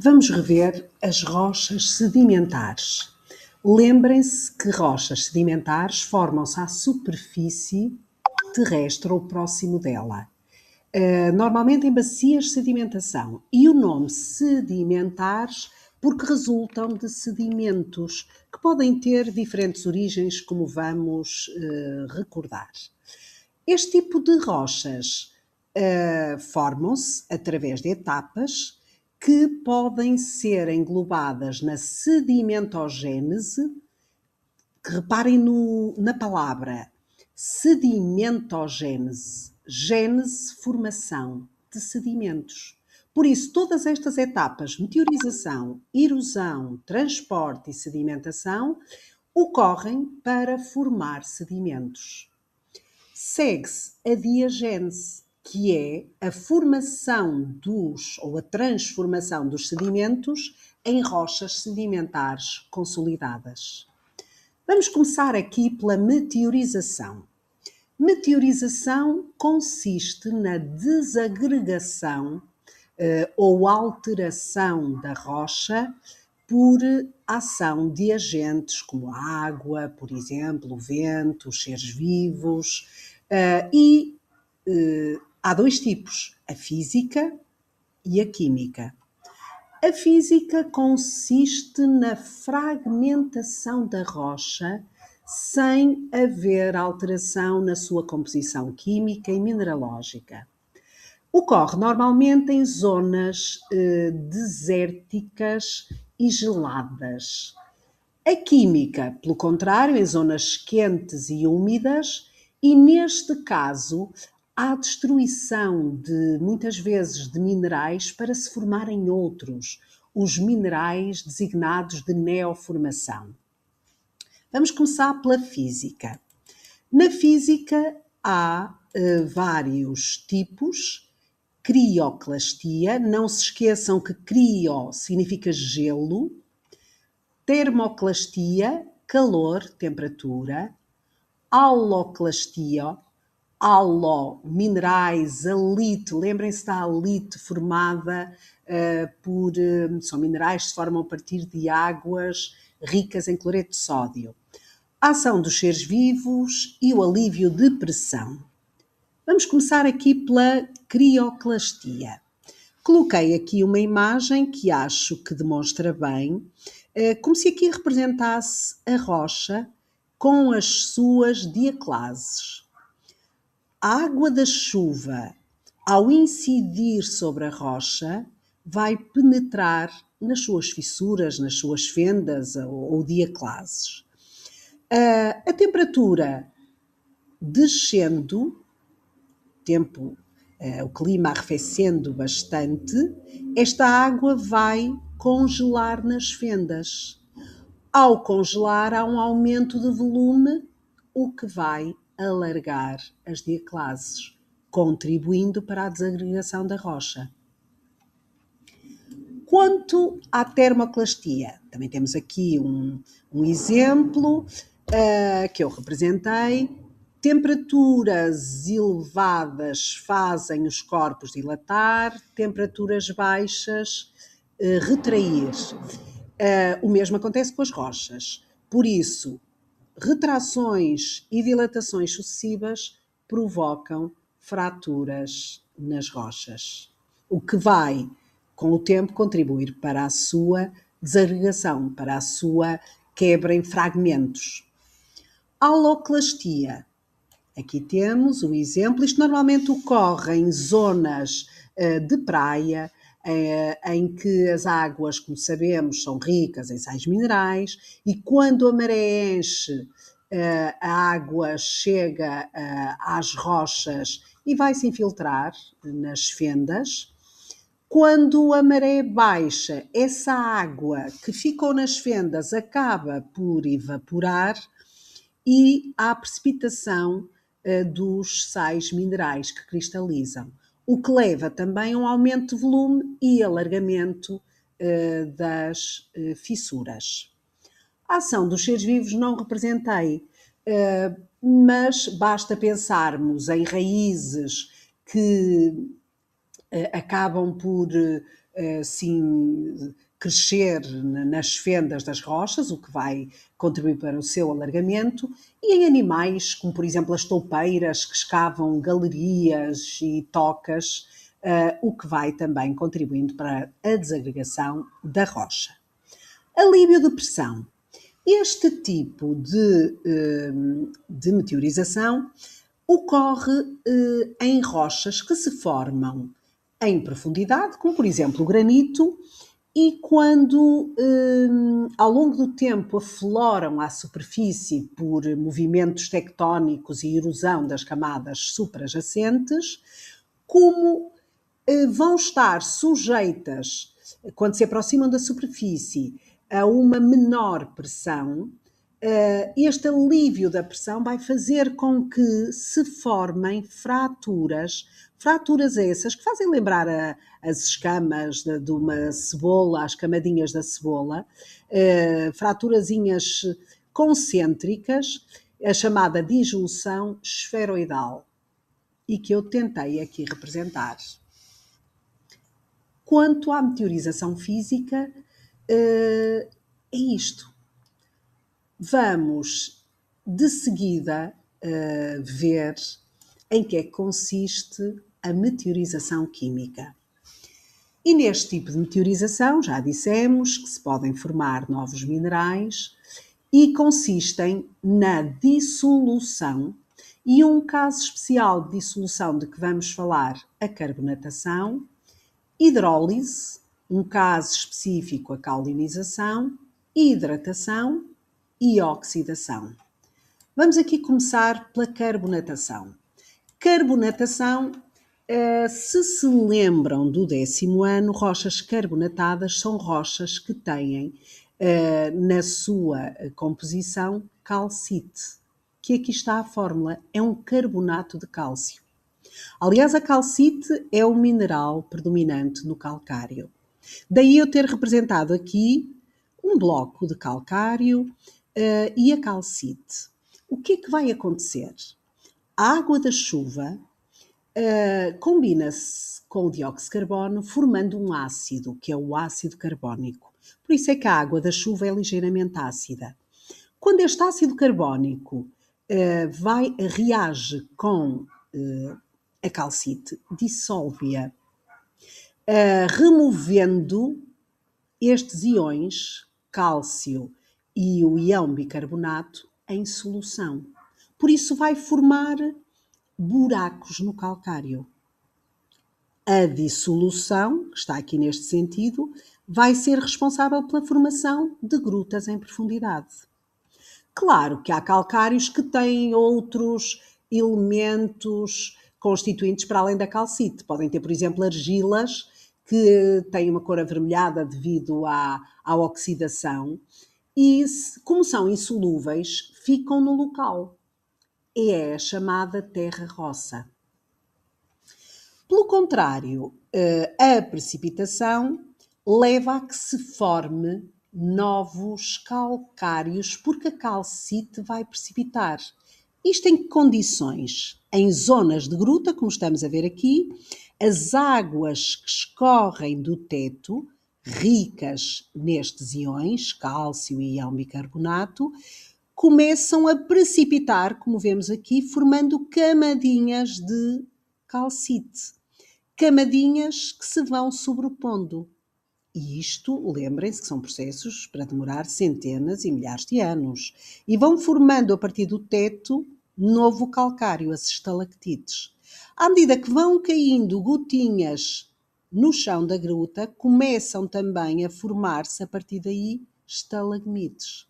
Vamos rever as rochas sedimentares. Lembrem-se que rochas sedimentares formam-se à superfície terrestre ou próximo dela, normalmente em bacias de sedimentação. E o nome sedimentares porque resultam de sedimentos que podem ter diferentes origens, como vamos recordar. Este tipo de rochas formam-se através de etapas que podem ser englobadas na sedimentogênese, que reparem na palavra sedimentogênese, gênese, formação de sedimentos. Por isso, todas estas etapas, meteorização, erosão, transporte e sedimentação, ocorrem para formar sedimentos. Segue-se a diagênese, que é a formação ou a transformação dos sedimentos em rochas sedimentares consolidadas. Vamos começar aqui pela meteorização. Meteorização consiste na desagregação ou alteração da rocha por ação de agentes como a água, por exemplo, o vento, os seres vivos. Há dois tipos, a física e a química. A física consiste na fragmentação da rocha sem haver alteração na sua composição química e mineralógica. Ocorre normalmente em zonas desérticas e geladas. A química, pelo contrário, em zonas quentes e úmidas, e neste caso há destruição muitas vezes de minerais para se formarem outros, os minerais designados de neoformação. Vamos começar pela física. Na física há vários tipos. Crioclastia, não se esqueçam que crio significa gelo. Termoclastia, calor, temperatura. Haloclastia, minerais, halite, lembrem-se da halite formada são minerais que se formam a partir de águas ricas em cloreto de sódio. A ação dos seres vivos e o alívio de pressão. Vamos começar aqui pela crioclastia. Coloquei aqui uma imagem que acho que demonstra bem, como se aqui representasse a rocha com as suas diaclases. A água da chuva, ao incidir sobre a rocha, vai penetrar nas suas fissuras, nas suas fendas ou diaclases. A temperatura descendo, o clima arrefecendo bastante, esta água vai congelar nas fendas. Ao congelar, há um aumento de volume, o que vai alargar as diaclases, contribuindo para a desagregação da rocha. Quanto à termoclastia, também temos aqui um exemplo que eu representei. Temperaturas elevadas fazem os corpos dilatar, temperaturas baixas retrair. O mesmo acontece com as rochas. Por isso, retrações e dilatações sucessivas provocam fraturas nas rochas, o que vai, com o tempo, contribuir para a sua desagregação, para a sua quebra em fragmentos. Haloclastia. Aqui temos o exemplo. Isto normalmente ocorre em zonas de praia, em que as águas, como sabemos, são ricas em sais minerais, e quando a maré enche, a água chega às rochas e vai se infiltrar nas fendas. Quando a maré baixa, essa água que ficou nas fendas acaba por evaporar e há precipitação dos sais minerais que cristalizam, o que leva também a um aumento de volume e alargamento das fissuras. A ação dos seres vivos não representei, mas basta pensarmos em raízes que acabam por sim, crescer nas fendas das rochas, o que vai contribuir para o seu alargamento, e em animais, como por exemplo as toupeiras, que escavam galerias e tocas, o que vai também contribuindo para a desagregação da rocha. Alívio de pressão. Este tipo de meteorização ocorre em rochas que se formam em profundidade, como por exemplo o granito, e quando ao longo do tempo afloram à superfície por movimentos tectónicos e erosão das camadas suprajacentes, como vão estar sujeitas, quando se aproximam da superfície, a uma menor pressão, este alívio da pressão vai fazer com que se formem fraturas, fraturas essas que fazem lembrar as escamas de uma cebola, as camadinhas da cebola, fraturazinhas concêntricas, a chamada disjunção esferoidal, e que eu tentei aqui representar. Quanto à meteorização física, é isto. Vamos, de seguida, ver em que é que consiste a meteorização química. E neste tipo de meteorização, já dissemos que se podem formar novos minerais e consistem na dissolução, e um caso especial de dissolução de que vamos falar, a carbonatação, hidrólise, um caso específico, a caulinização, hidratação e oxidação. Vamos aqui começar pela carbonatação. Carbonatação, se lembram do 10º ano, rochas carbonatadas são rochas que têm na sua composição calcite, que aqui está a fórmula, é um carbonato de cálcio. Aliás, a calcite é o mineral predominante no calcário. Daí eu ter representado aqui um bloco de calcário e a calcite. O que é que vai acontecer? A água da chuva combina-se com o dióxido de carbono, formando um ácido, que é o ácido carbónico. Por isso é que a água da chuva é ligeiramente ácida. Quando este ácido carbónico reage com a calcite, dissolve-a, removendo estes íons, cálcio e o íon bicarbonato, em solução. Por isso vai formar buracos no calcário. A dissolução, que está aqui neste sentido, vai ser responsável pela formação de grutas em profundidade. Claro que há calcários que têm outros elementos constituintes para além da calcite. Podem ter, por exemplo, argilas que têm uma cor avermelhada devido à oxidação e, como são insolúveis, ficam no local. É a chamada terra-roça. Pelo contrário, a precipitação leva a que se forme novos calcários, porque a calcite vai precipitar. Isto em que condições? Em zonas de gruta, como estamos a ver aqui, as águas que escorrem do teto, ricas nestes íons, cálcio e íon bicarbonato, começam a precipitar, como vemos aqui, formando camadinhas de calcite. Camadinhas que se vão sobrepondo. E isto, lembrem-se que são processos para demorar centenas e milhares de anos. E vão formando, a partir do teto, novo calcário, as estalactites. À medida que vão caindo gotinhas no chão da gruta, começam também a formar-se, a partir daí, estalagmites.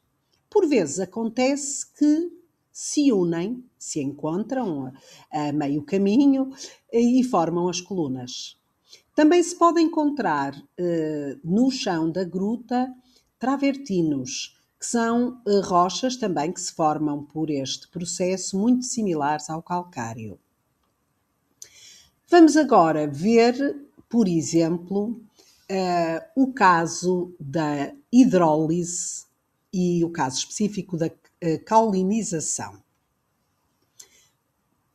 Por vezes acontece que se unem, se encontram a meio caminho e formam as colunas. Também se pode encontrar no chão da gruta travertinos, que são rochas também que se formam por este processo, muito similares ao calcário. Vamos agora ver, por exemplo, o caso da hidrólise e o caso específico da caulinização.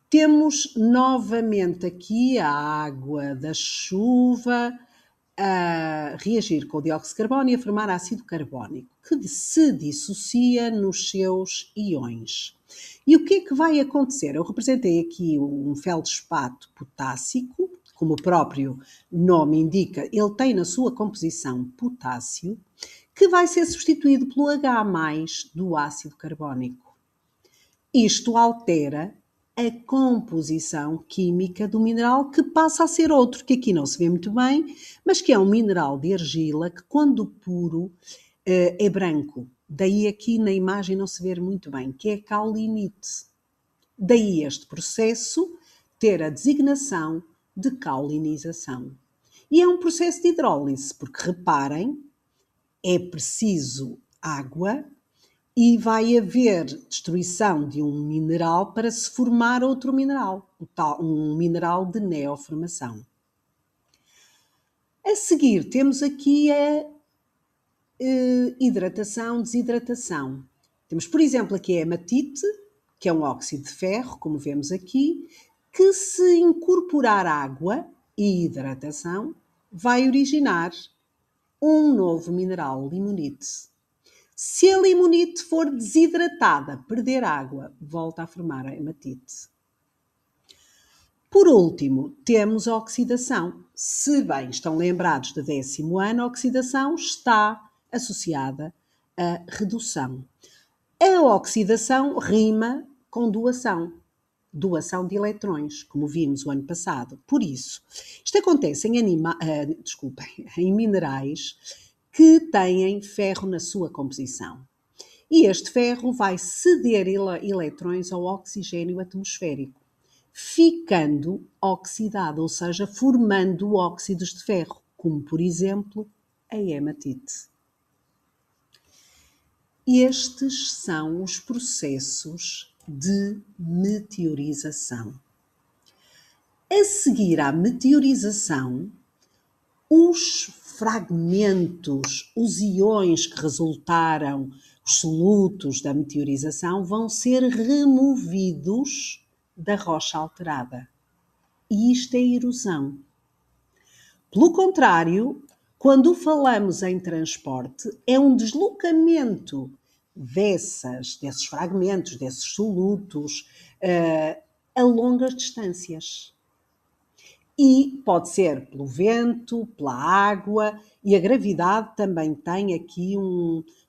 Temos novamente aqui a água da chuva a reagir com o dióxido de carbono e a formar ácido carbónico, que se dissocia nos seus íons. E o que é que vai acontecer? Eu representei aqui um feldespato potássico, como o próprio nome indica, ele tem na sua composição potássio, que vai ser substituído pelo H+ do ácido carbónico. Isto altera a composição química do mineral, que passa a ser outro, que aqui não se vê muito bem, mas que é um mineral de argila que, quando puro, é branco. Daí aqui na imagem não se vê muito bem, que é caulinite. Daí este processo ter a designação de caulinização. E é um processo de hidrólise, porque reparem, é preciso água e vai haver destruição de um mineral para se formar outro mineral, um mineral de neoformação. A seguir temos aqui a hidratação, desidratação. Temos, por exemplo, aqui a hematite, que é um óxido de ferro, como vemos aqui, que se incorporar água e hidratação, vai originar um novo mineral, limonite. Se a limonite for desidratada, perder água, volta a formar a hematite. Por último, temos a oxidação. Se bem estão lembrados do 10º ano, a oxidação está associada à redução. A oxidação rima com doação de eletrões, como vimos o ano passado. Por isso, isto acontece em minerais que têm ferro na sua composição. E este ferro vai ceder eletrões ao oxigênio atmosférico, ficando oxidado, ou seja, formando óxidos de ferro, como por exemplo a hematite. Estes são os processos de meteorização. A seguir à meteorização, os fragmentos, os íons que resultaram, os solutos da meteorização, vão ser removidos da rocha alterada. E isto é erosão. Pelo contrário, quando falamos em transporte, é um deslocamento desses fragmentos, desses solutos, a longas distâncias. E pode ser pelo vento, pela água, e a gravidade também tem aqui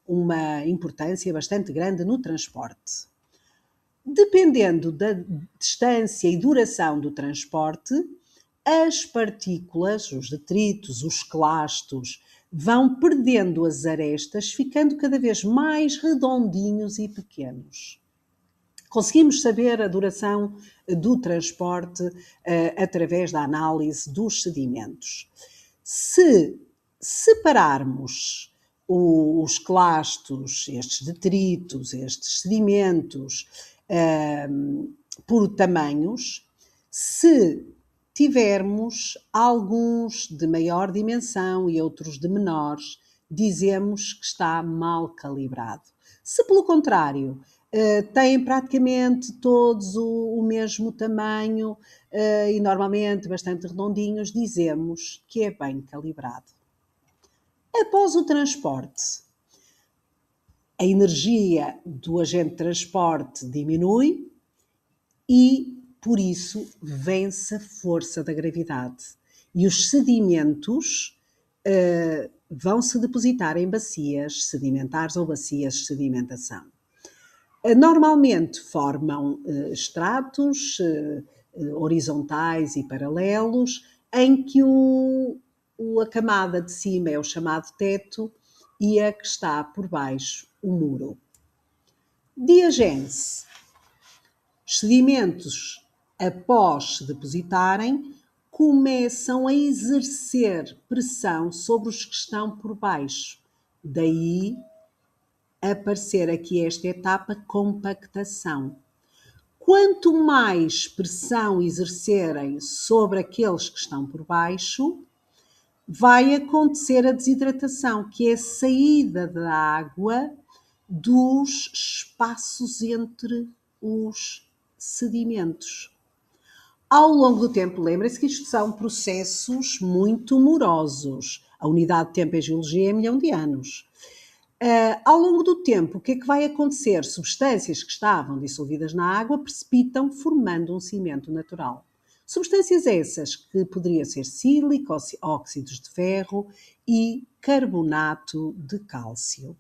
uma importância bastante grande no transporte. Dependendo da distância e duração do transporte, as partículas, os detritos, os clastos, vão perdendo as arestas, ficando cada vez mais redondinhos e pequenos. Conseguimos saber a duração do transporte através da análise dos sedimentos. Se separarmos os clastos, estes detritos, estes sedimentos, por tamanhos, se tivermos alguns de maior dimensão e outros de menores, dizemos que está mal calibrado. Se, pelo contrário, têm praticamente todos o mesmo tamanho e normalmente bastante redondinhos, dizemos que é bem calibrado. Após o transporte, a energia do agente de transporte diminui e, por isso, vence a força da gravidade. E os sedimentos vão se depositar em bacias sedimentares ou bacias de sedimentação. Normalmente formam estratos horizontais e paralelos, em que a camada de cima é o chamado teto e a que está por baixo o muro. Diagênese. Os sedimentos, após se depositarem, começam a exercer pressão sobre os que estão por baixo. Daí aparecer aqui esta etapa, compactação. Quanto mais pressão exercerem sobre aqueles que estão por baixo, vai acontecer a desidratação, que é a saída da água dos espaços entre os sedimentos. Ao longo do tempo, lembrem-se que isto são processos muito morosos. A unidade de tempo em geologia é 1 milhão de anos. Ao longo do tempo, o que é que vai acontecer? Substâncias que estavam dissolvidas na água precipitam, formando um cimento natural. Substâncias essas que poderiam ser sílico, óxidos de ferro e carbonato de cálcio.